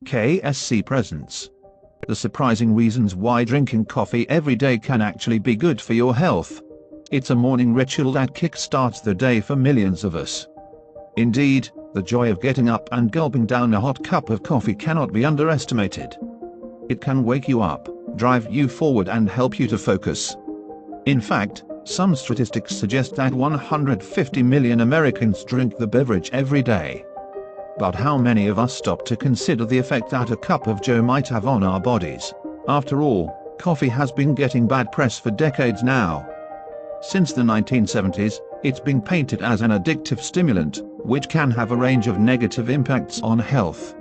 KSC presents the surprising reasons why drinking coffee every day can actually be good for your health. It's a morning ritual that kick-starts the day for millions of us. Indeed, the joy of getting up and gulping down a hot cup of coffee cannot be underestimated. It can wake you up, drive you forward and help you to focus. In fact, some statistics suggest that 150 million Americans drink the beverage every day. But how many of us stop to consider the effect that a cup of joe might have on our bodies? After all, coffee has been getting bad press for decades now. Since the 1970s, it's been painted as an addictive stimulant, which can have a range of negative impacts on health.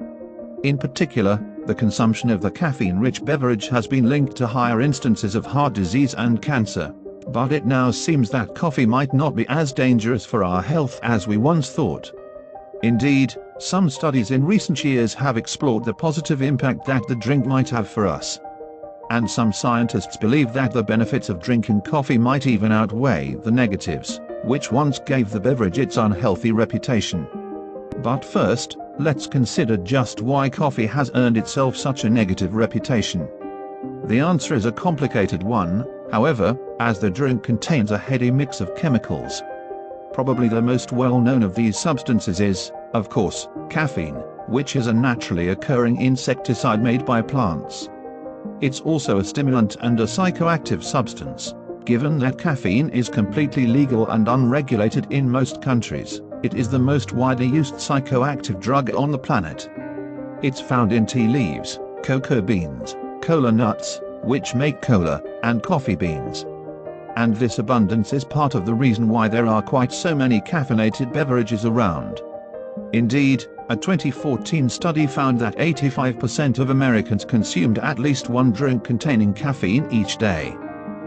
In particular, the consumption of the caffeine-rich beverage has been linked to higher instances of heart disease and cancer. But it now seems that coffee might not be as dangerous for our health as we once thought. Indeed, some studies in recent years have explored the positive impact that the drink might have for us. And some scientists believe that the benefits of drinking coffee might even outweigh the negatives, which once gave the beverage its unhealthy reputation. But first, let's consider just why coffee has earned itself such a negative reputation. The answer is a complicated one, however, as the drink contains a heady mix of chemicals. Probably the most well-known of these substances is, of course, caffeine, which is a naturally occurring insecticide made by plants. It's also a stimulant and a psychoactive substance. Given that caffeine is completely legal and unregulated in most countries, it is the most widely used psychoactive drug on the planet. It's found in tea leaves, cocoa beans, cola nuts, which make cola, and coffee beans. And this abundance is part of the reason why there are quite so many caffeinated beverages around. Indeed, a 2014 study found that 85% of Americans consumed at least one drink containing caffeine each day.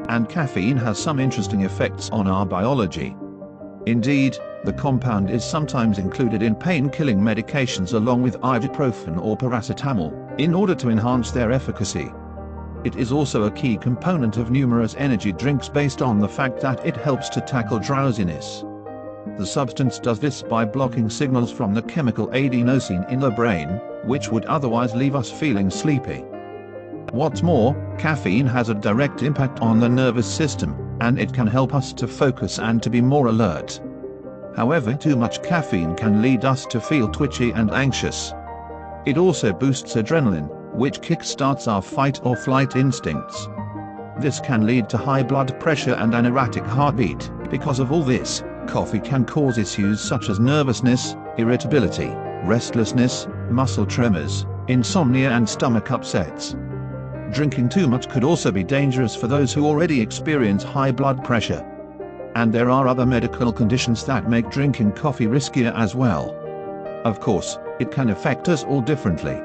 And caffeine has some interesting effects on our biology. Indeed, the compound is sometimes included in pain-killing medications along with ibuprofen or paracetamol, in order to enhance their efficacy. It is also a key component of numerous energy drinks based on the fact that it helps to tackle drowsiness. The substance does this by blocking signals from the chemical adenosine in the brain, which would otherwise leave us feeling sleepy. What's more, caffeine has a direct impact on the nervous system, and it can help us to focus and to be more alert. However, too much caffeine can lead us to feel twitchy and anxious. It also boosts adrenaline, which kick-starts our fight-or-flight instincts. This can lead to high blood pressure and an erratic heartbeat. Because of all this, coffee can cause issues such as nervousness, irritability, restlessness, muscle tremors, insomnia and stomach upsets. Drinking too much could also be dangerous for those who already experience high blood pressure. And there are other medical conditions that make drinking coffee riskier as well. Of course, it can affect us all differently.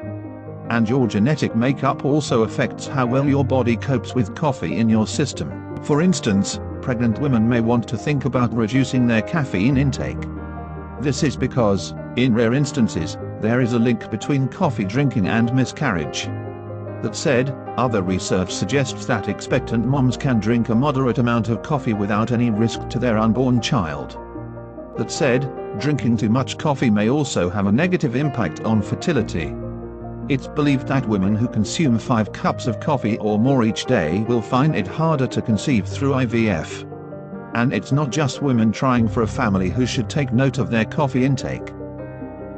And your genetic makeup also affects how well your body copes with coffee in your system. For instance, pregnant women may want to think about reducing their caffeine intake. This is because, in rare instances, there is a link between coffee drinking and miscarriage. That said, other research suggests that expectant moms can drink a moderate amount of coffee without any risk to their unborn child. That said, drinking too much coffee may also have a negative impact on fertility. It's believed that women who consume 5 cups of coffee or more each day will find it harder to conceive through IVF. And it's not just women trying for a family who should take note of their coffee intake.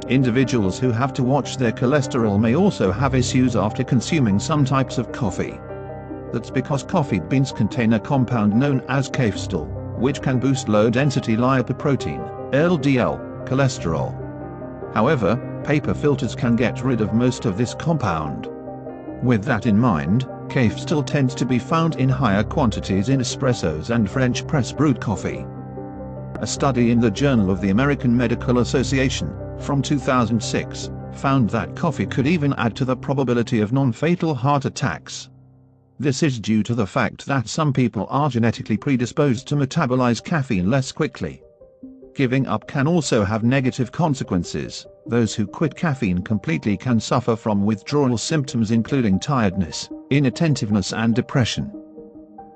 Individuals who have to watch their cholesterol may also have issues after consuming some types of coffee. That's because coffee beans contain a compound known as kefstol, which can boost low-density lipoprotein, LDL, cholesterol. However, paper filters can get rid of most of this compound. With that in mind, kefstol tends to be found in higher quantities in espressos and French press brewed coffee. A study in the Journal of the American Medical Association, from 2006, found that coffee could even add to the probability of non-fatal heart attacks. This is due to the fact that some people are genetically predisposed to metabolize caffeine less quickly. Giving up can also have negative consequences. Those who quit caffeine completely can suffer from withdrawal symptoms including tiredness, inattentiveness and depression.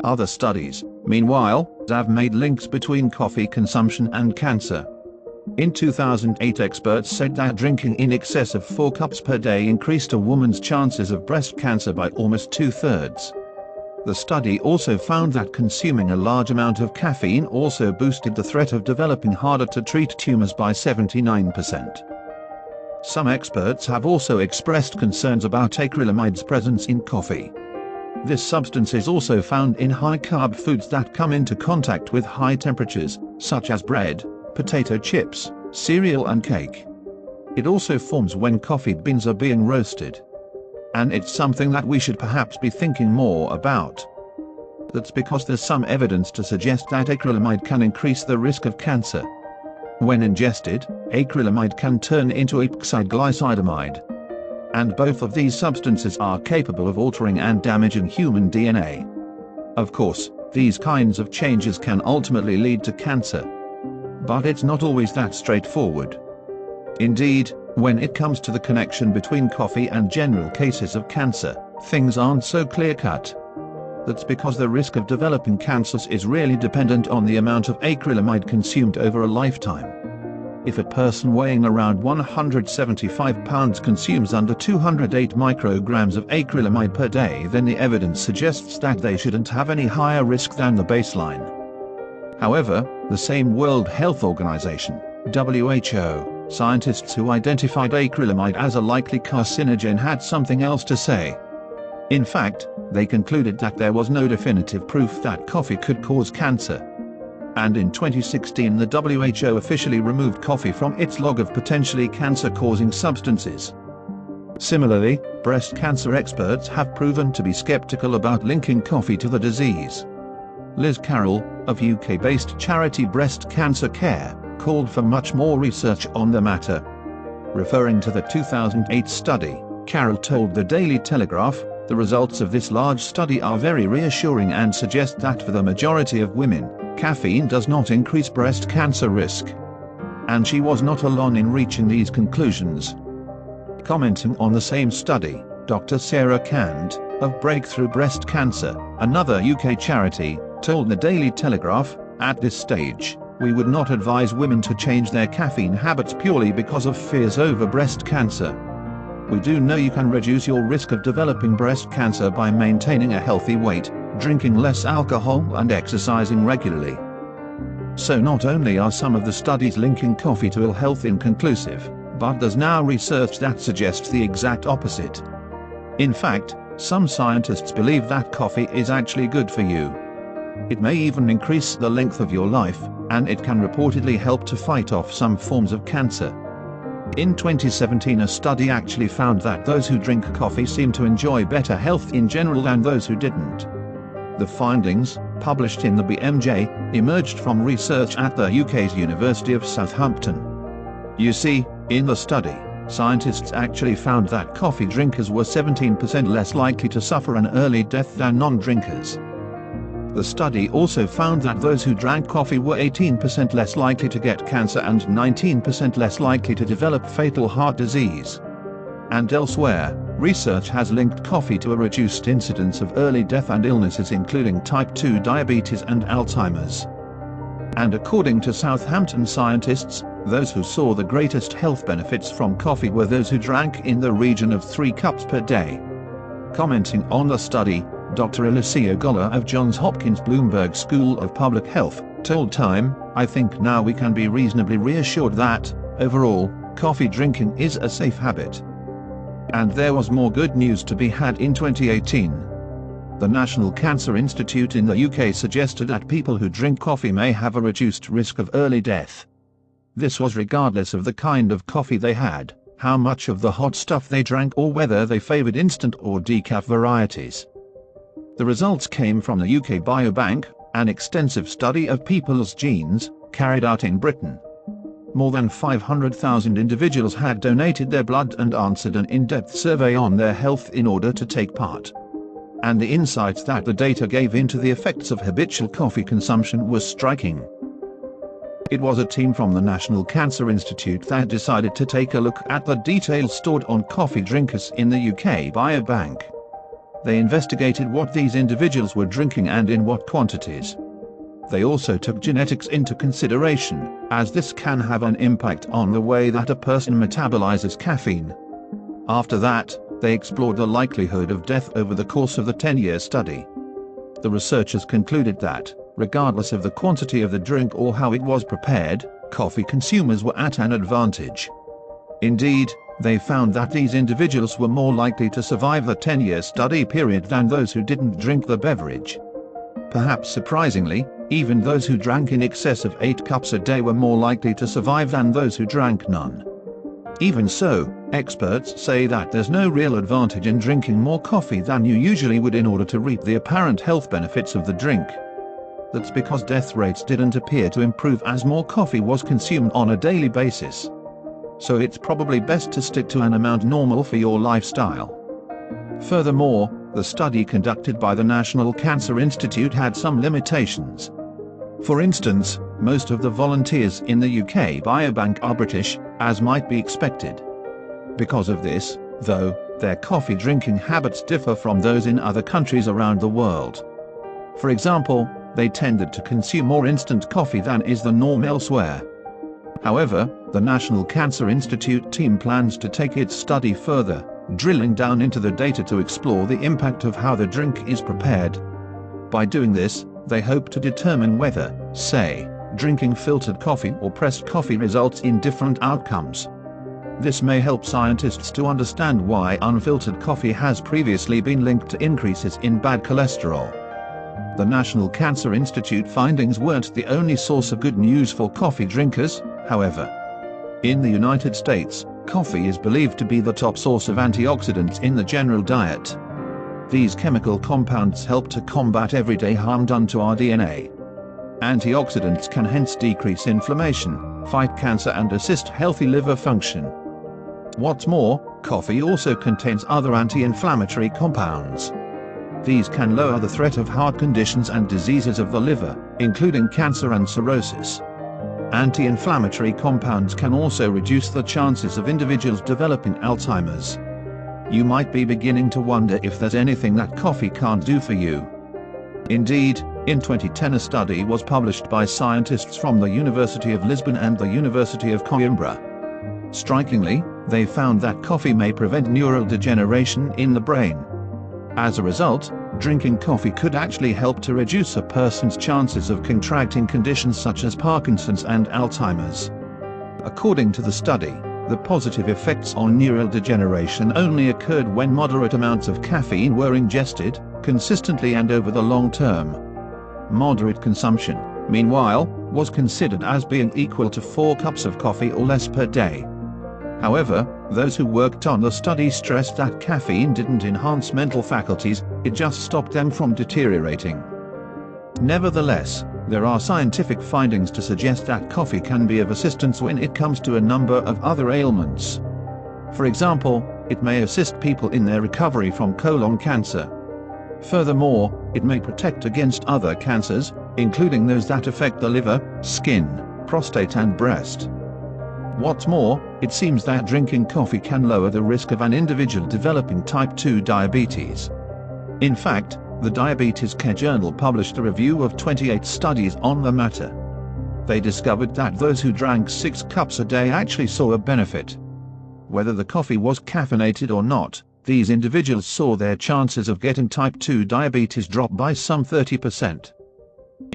Other studies, meanwhile, have made links between coffee consumption and cancer. In 2008, experts said that drinking in excess of 4 cups per day increased a woman's chances of breast cancer by almost 2/3. The study also found that consuming a large amount of caffeine also boosted the threat of developing harder-to-treat tumors by 79%. Some experts have also expressed concerns about acrylamide's presence in coffee. This substance is also found in high-carb foods that come into contact with high temperatures, such as bread, potato chips, cereal and cake. It also forms when coffee beans are being roasted. And it's something that we should perhaps be thinking more about. That's because there's some evidence to suggest that acrylamide can increase the risk of cancer. When ingested, acrylamide can turn into epoksidoglycidamide. And both of these substances are capable of altering and damaging human DNA. Of course, these kinds of changes can ultimately lead to cancer. But it's not always that straightforward. Indeed, when it comes to the connection between coffee and general cases of cancer, things aren't so clear-cut. That's because the risk of developing cancers is really dependent on the amount of acrylamide consumed over a lifetime. If a person weighing around 175 pounds consumes under 208 micrograms of acrylamide per day, then the evidence suggests that they shouldn't have any higher risk than the baseline. However, the same World Health Organization, WHO, scientists who identified acrylamide as a likely carcinogen had something else to say. In fact, they concluded that there was no definitive proof that coffee could cause cancer. And in 2016, the WHO officially removed coffee from its log of potentially cancer-causing substances. Similarly, breast cancer experts have proven to be skeptical about linking coffee to the disease. Liz Carroll, of UK-based charity Breast Cancer Care, called for much more research on the matter. Referring to the 2008 study, Carroll told the Daily Telegraph, "The results of this large study are very reassuring and suggest that for the majority of women, caffeine does not increase breast cancer risk." And she was not alone in reaching these conclusions. Commenting on the same study, Dr. Sarah Cand, of Breakthrough Breast Cancer, another UK charity, told the Daily Telegraph, "At this stage, we would not advise women to change their caffeine habits purely because of fears over breast cancer. We do know you can reduce your risk of developing breast cancer by maintaining a healthy weight, drinking less alcohol and exercising regularly." So not only are some of the studies linking coffee to ill health inconclusive, but there's now research that suggests the exact opposite. In fact, some scientists believe that coffee is actually good for you. It may even increase the length of your life, and it can reportedly help to fight off some forms of cancer. In 2017, a study actually found that those who drink coffee seem to enjoy better health in general than those who didn't. The findings, published in the BMJ, emerged from research at the UK's University of Southampton. You see, in the study, scientists actually found that coffee drinkers were 17% less likely to suffer an early death than non-drinkers. The study also found that those who drank coffee were 18% less likely to get cancer and 19% less likely to develop fatal heart disease. And elsewhere, research has linked coffee to a reduced incidence of early death and illnesses including type 2 diabetes and Alzheimer's. And according to Southampton scientists, those who saw the greatest health benefits from coffee were those who drank in the region of 3 cups per day. Commenting on the study, Dr. Alicia Goller of Johns Hopkins Bloomberg School of Public Health, told Time, "I think now we can be reasonably reassured that, overall, coffee drinking is a safe habit." And there was more good news to be had in 2018. The National Cancer Institute in the UK suggested that people who drink coffee may have a reduced risk of early death. This was regardless of the kind of coffee they had, how much of the hot stuff they drank, or whether they favored instant or decaf varieties. The results came from the UK Biobank, an extensive study of people's genes, carried out in Britain. More than 500,000 individuals had donated their blood and answered an in-depth survey on their health in order to take part. And the insights that the data gave into the effects of habitual coffee consumption was striking. It was a team from the National Cancer Institute that decided to take a look at the details stored on coffee drinkers in the UK Biobank. They investigated what these individuals were drinking and in what quantities. They also took genetics into consideration, as this can have an impact on the way that a person metabolizes caffeine. After that, they explored the likelihood of death over the course of the 10-year study. The researchers concluded that, regardless of the quantity of the drink or how it was prepared, coffee consumers were at an advantage. Indeed, they found that these individuals were more likely to survive the 10-year study period than those who didn't drink the beverage. Perhaps surprisingly, even those who drank in excess of 8 cups a day were more likely to survive than those who drank none. Even so, experts say that there's no real advantage in drinking more coffee than you usually would in order to reap the apparent health benefits of the drink. That's because death rates didn't appear to improve as more coffee was consumed on a daily basis. So it's probably best to stick to an amount normal for your lifestyle. Furthermore, the study conducted by the National Cancer Institute had some limitations. For instance, most of the volunteers in the UK biobank are British, as might be expected. Because of this, though, their coffee drinking habits differ from those in other countries around the world. For example, they tended to consume more instant coffee than is the norm elsewhere. However, the National Cancer Institute team plans to take its study further, drilling down into the data to explore the impact of how the drink is prepared. By doing this, they hope to determine whether, say, drinking filtered coffee or pressed coffee results in different outcomes. This may help scientists to understand why unfiltered coffee has previously been linked to increases in bad cholesterol. The National Cancer Institute findings weren't the only source of good news for coffee drinkers, however. In the United States, coffee is believed to be the top source of antioxidants in the general diet. These chemical compounds help to combat everyday harm done to our DNA. Antioxidants can hence decrease inflammation, fight cancer and assist healthy liver function. What's more, coffee also contains other anti-inflammatory compounds. These can lower the threat of heart conditions and diseases of the liver, including cancer and cirrhosis. Anti-inflammatory compounds can also reduce the chances of individuals developing Alzheimer's. You might be beginning to wonder if there's anything that coffee can't do for you. Indeed, in 2010 a study was published by scientists from the University of Lisbon and the University of Coimbra. Strikingly, they found that coffee may prevent neural degeneration in the brain. As a result, drinking coffee could actually help to reduce a person's chances of contracting conditions such as Parkinson's and Alzheimer's. According to the study, the positive effects on neural degeneration only occurred when moderate amounts of caffeine were ingested, consistently and over the long term. Moderate consumption, meanwhile, was considered as being equal to 4 cups of coffee or less per day. However, those who worked on the study stressed that caffeine didn't enhance mental faculties, it just stopped them from deteriorating. Nevertheless, there are scientific findings to suggest that coffee can be of assistance when it comes to a number of other ailments. For example, it may assist people in their recovery from colon cancer. Furthermore, it may protect against other cancers, including those that affect the liver, skin, prostate and breast. What's more, it seems that drinking coffee can lower the risk of an individual developing type 2 diabetes. In fact, the Diabetes Care Journal published a review of 28 studies on the matter. They discovered that those who drank 6 cups a day actually saw a benefit. Whether the coffee was caffeinated or not, these individuals saw their chances of getting type 2 diabetes drop by some 30%.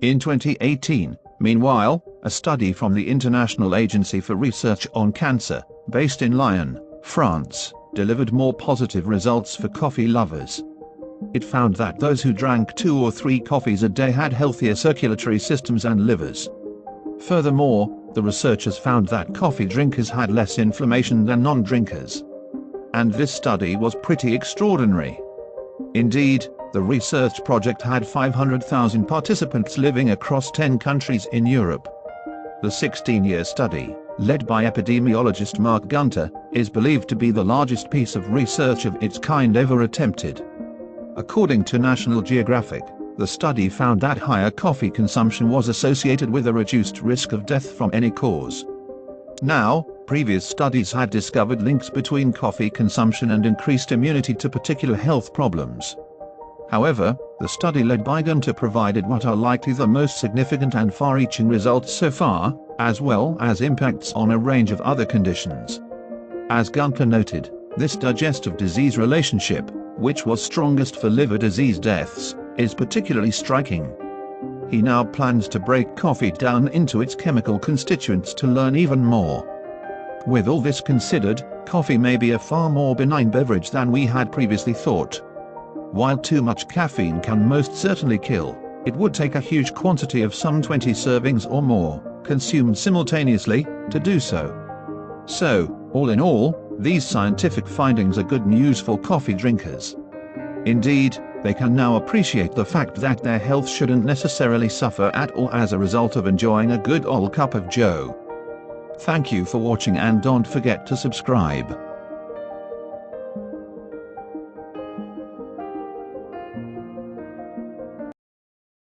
In 2018, meanwhile, a study from the International Agency for Research on Cancer, based in Lyon, France, delivered more positive results for coffee lovers. It found that those who drank 2 or 3 coffees a day had healthier circulatory systems and livers. Furthermore, the researchers found that coffee drinkers had less inflammation than non-drinkers. And this study was pretty extraordinary. Indeed, the research project had 500,000 participants living across 10 countries in Europe. The 16-year study, led by epidemiologist Mark Gunter, is believed to be the largest piece of research of its kind ever attempted. According to National Geographic, the study found that higher coffee consumption was associated with a reduced risk of death from any cause. Now, previous studies had discovered links between coffee consumption and increased immunity to particular health problems. However, the study led by Gunter provided what are likely the most significant and far-reaching results so far, as well as impacts on a range of other conditions. As Gunter noted, this digestive disease relationship, which was strongest for liver disease deaths, is particularly striking. He now plans to break coffee down into its chemical constituents to learn even more. With all this considered, coffee may be a far more benign beverage than we had previously thought. While too much caffeine can most certainly kill, it would take a huge quantity of some 20 servings or more, consumed simultaneously, to do so. So, all in all, these scientific findings are good news for coffee drinkers. Indeed, they can now appreciate the fact that their health shouldn't necessarily suffer at all as a result of enjoying a good old cup of joe. Thank you for watching and don't forget to subscribe.